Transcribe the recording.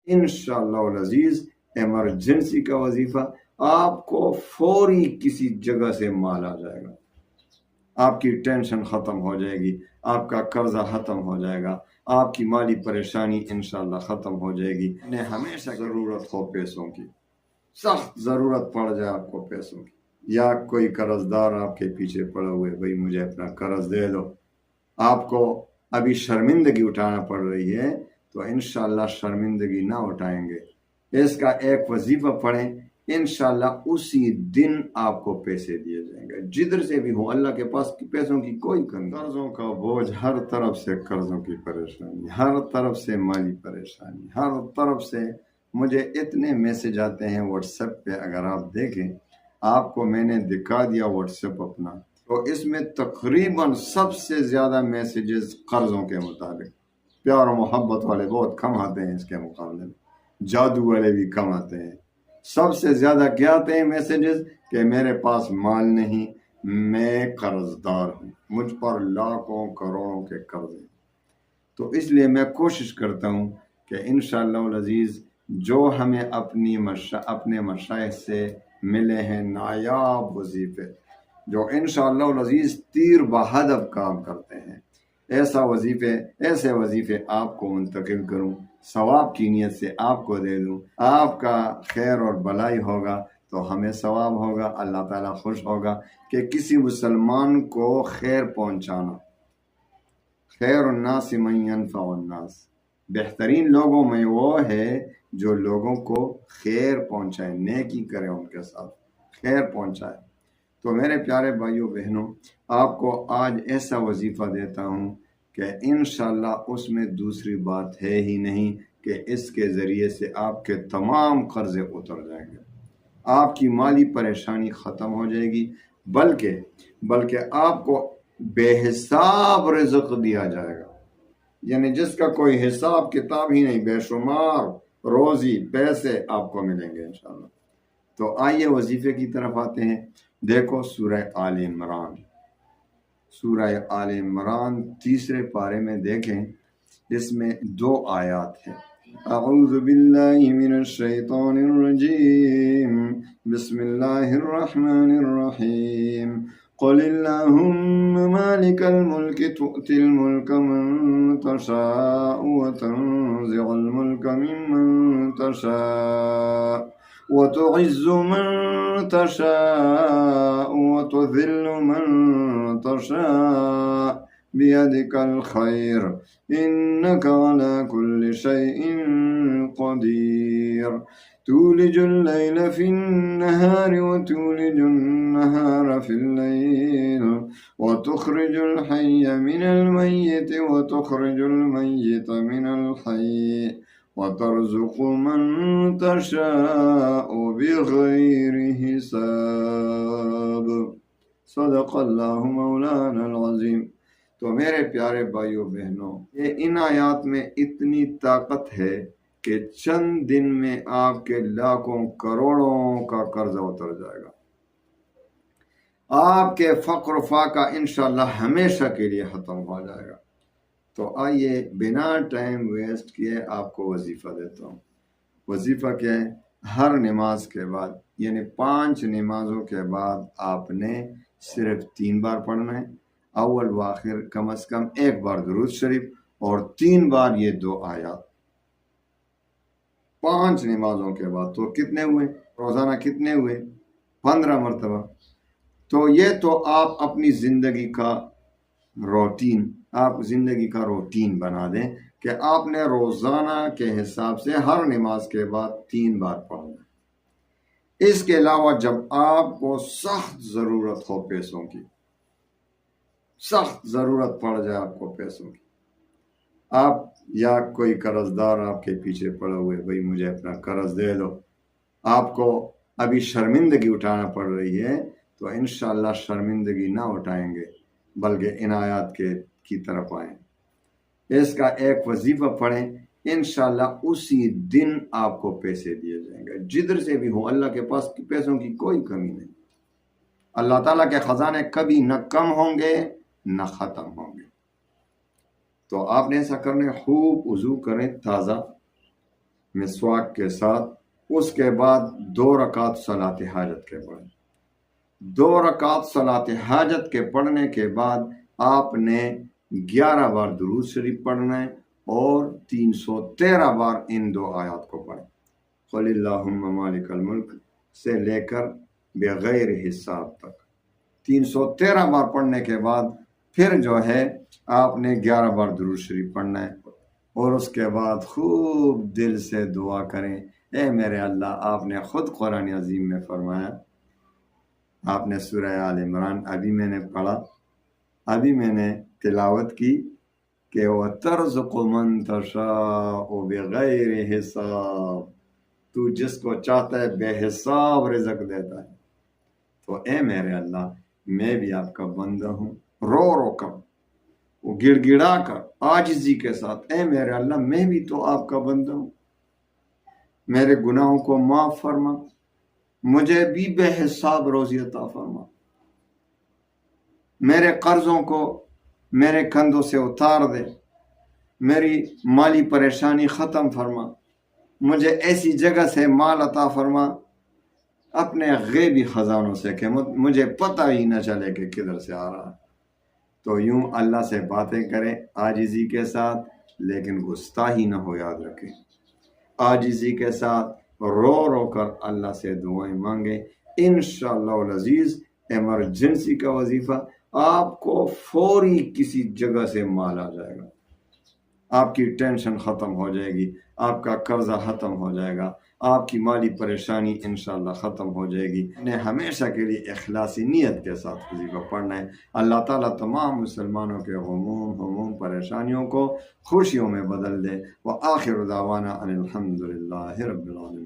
انشاءاللہ العزیز ایمرجنسی کا وظیفہ، آپ کو فوری کسی جگہ سے مال آ جائے گا، آپ کی ٹینشن ختم ہو جائے گی، آپ کا قرضہ ختم ہو جائے گا، آپ کی مالی پریشانی انشاءاللہ ختم ہو جائے گی۔ انہیں ہمیشہ ضرورت ہو پیسوں کی، سخت ضرورت پڑ جائے آپ کو پیسوں کی، یا کوئی قرض دار آپ کے پیچھے پڑے ہوئے، بھائی مجھے اپنا قرض دے دو، آپ کو ابھی شرمندگی اٹھانا پڑ رہی ہے، تو انشاءاللہ شرمندگی نہ اٹھائیں گے۔ اس کا ایک وظیفہ پڑھیں، انشاءاللہ اسی دن آپ کو پیسے دیے جائیں گے، جدھر سے بھی ہو۔ اللہ کے پاس پیسوں کی کوئی کمی، قرضوں کا بوجھ، ہر طرف سے قرضوں کی پریشانی، ہر طرف سے مالی پریشانی، ہر طرف سے۔ مجھے اتنے میسج آتے ہیں واٹس ایپ پہ، اگر آپ دیکھیں، آپ کو میں نے دکھا دیا واٹس ایپ اپنا، تو اس میں تقریباً سب سے زیادہ میسیجز قرضوں کے مطابق۔ پیار و محبت والے بہت کم آتے ہیں اس کے مقابلے میں، جادو والے بھی کم آتے ہیں۔ سب سے زیادہ کیا آتے ہیں میسیجز کہ میرے پاس مال نہیں، میں قرض دار ہوں، مجھ پر لاکھوں کروڑوں کے قرض ہیں۔ تو اس لیے میں کوشش کرتا ہوں کہ انشاءاللہ العزیز جو ہمیں اپنے مشائخ سے ملے ہیں نایاب وظیفے، جو انشاءاللہ العزیز تیر بہدف کام کرتے ہیں، ایسے وظیفے آپ کو منتقل کروں، ثواب کی نیت سے آپ کو دے دوں، آپ کا خیر اور بھلائی ہوگا تو ہمیں ثواب ہوگا، اللہ تعالیٰ خوش ہوگا کہ کسی مسلمان کو خیر پہنچانا۔ خیر الناس من ينفع الناس، بہترین لوگوں میں وہ ہے جو لوگوں کو خیر پہنچائے، نیکی کرے، ان کے ساتھ خیر پہنچائے۔ تو میرے پیارے بھائیوں بہنوں، آپ کو آج ایسا وظیفہ دیتا ہوں کہ انشاءاللہ اس میں دوسری بات ہے ہی نہیں کہ اس کے ذریعے سے آپ کے تمام قرضے اتر جائیں گے، آپ کی مالی پریشانی ختم ہو جائے گی، بلکہ آپ کو بے حساب رزق دیا جائے گا، یعنی جس کا کوئی حساب کتاب ہی نہیں، بے شمار روزی پیسے آپ کو ملیں گے انشاءاللہ۔ تو آئیے وظیفے کی طرف آتے ہیں۔ دیکھو سورہ آل عمران، تیسرے پارے میں دیکھیں، اس میں 2 آیات ہیں۔ اعوذ باللہ من الشیطان الرجیم، بسم اللہ الرحمن الرحیم، قل اللہم مالک الملک تؤتی الملک من تشاء وتنزع الملک ممن تشاء وتعز من تشاء وتذل من تشاء بيدك الخير إنك على كل شيء قدير تولج الليل في النهار وتولج النهار في الليل وتخرج الحي من الميت وتخرج الميت من الحي وترزق من تشاء بغیر حساب، صدق اللہ مولانا العظیم۔ تو میرے پیارے بھائیوں بہنوں، یہ ان آیات میں اتنی طاقت ہے کہ چند دن میں آپ کے لاکھوں کروڑوں کا قرضہ اتر جائے گا، آپ کے فقر و فاقہ انشاءاللہ ہمیشہ کے لیے ختم ہو جائے گا۔ تو آئیے بنا ٹائم ویسٹ کیے آپ کو وظیفہ دیتا ہوں۔ وظیفہ کیا ہے؟ ہر نماز کے بعد، یعنی 5 نمازوں کے بعد آپ نے صرف 3 بار پڑھنا ہے، اول و آخر کم از کم 1 بار درود شریف اور 3 بار یہ 2 آیات، 5 نمازوں کے بعد۔ تو کتنے ہوئے؟ روزانہ کتنے ہوئے؟ 15 مرتبہ۔ تو یہ تو آپ اپنی زندگی کا روٹین بنا دیں کہ آپ نے روزانہ کے حساب سے ہر نماز کے بعد 3 بار پڑھنا ہے۔ اس کے علاوہ جب آپ کو سخت ضرورت ہو پیسوں کی، سخت ضرورت پڑ جائے آپ کو پیسوں کی، آپ یا کوئی قرض دار آپ کے پیچھے پڑے ہوئے، بھائی مجھے اپنا قرض دے دو، آپ کو ابھی شرمندگی اٹھانا پڑ رہی ہے، تو انشاءاللہ شرمندگی نہ اٹھائیں گے، بلکہ ان آیات کی طرف آئیں، اس کا ایک وظیفہ پڑھیں، انشاءاللہ اسی دن آپ کو پیسے دیے جائیں گے، جدھر سے بھی ہو۔ اللہ کے پاس پیسوں کی کوئی کمی نہیں، اللہ تعالیٰ کے خزانے کبھی نہ کم ہوں گے نہ ختم ہوں گے۔ تو آپ نے ایسا کرنے، خوب وضو کریں تازہ، مسواک کے ساتھ، اس کے بعد 2 رکعت صلاۃ حاجت کے پڑھیں۔ 2 رکعت صلاۃ حاجت کے پڑھنے کے بعد آپ نے 11 بار درود شریف پڑھنا ہے اور 313 بار ان 2 آیات کو پڑھیں، قل اللہم مالک الملک سے لے کر بغیر حساب تک 313 بار پڑھنے کے بعد پھر جو ہے آپ نے 11 بار درود شریف پڑھنا ہے، اور اس کے بعد خوب دل سے دعا کریں، اے میرے اللہ، آپ نے خود قرآن عظیم میں فرمایا، آپ نے سورہ آل عمران ابھی میں نے پڑھا، ابھی میں نے تلاوت کی کہ وَتَرْزُقُ مَن تَشَاءُ بِغَيْرِ حساب، تو جس کو چاہتا ہے بے حساب رزق دیتا ہے۔ تو اے میرے اللہ، میں بھی آپ کا بندہ ہوں، رو رو کر، وہ گڑ گڑا کر، عاجزی کے ساتھ، اے میرے اللہ، میں بھی تو آپ کا بندہ ہوں، میرے گناہوں کو معاف فرما، مجھے بھی بے حساب روزی عطا فرما، میرے قرضوں کو میرے کندھوں سے اتار دے، میری مالی پریشانی ختم فرما، مجھے ایسی جگہ سے مال عطا فرما اپنے غیبی خزانوں سے کہ مجھے پتہ ہی نہ چلے کہ کدھر سے آ رہا۔ تو یوں اللہ سے باتیں کریں عاجزی کے ساتھ، لیکن گستاخی نہ ہو، یاد رکھیں، عاجزی کے ساتھ رو رو کر اللہ سے دعائیں مانگیں، انشاءاللہ العزیز ایمرجنسی کا وظیفہ، آپ کو فوری کسی جگہ سے مال آ جائے گا، آپ کی ٹینشن ختم ہو جائے گی، آپ کا قرضہ ختم ہو جائے گا، آپ کی مالی پریشانی انشاءاللہ ختم ہو جائے گی۔ انہیں ہمیشہ کے لیے اخلاصی نیت کے ساتھ وظیفہ پڑھنا ہے۔ اللہ تعالیٰ تمام مسلمانوں کے غموم پریشانیوں کو خوشیوں میں بدل دے۔ وآخر دعوانا ان الحمد للہ رب العالمین۔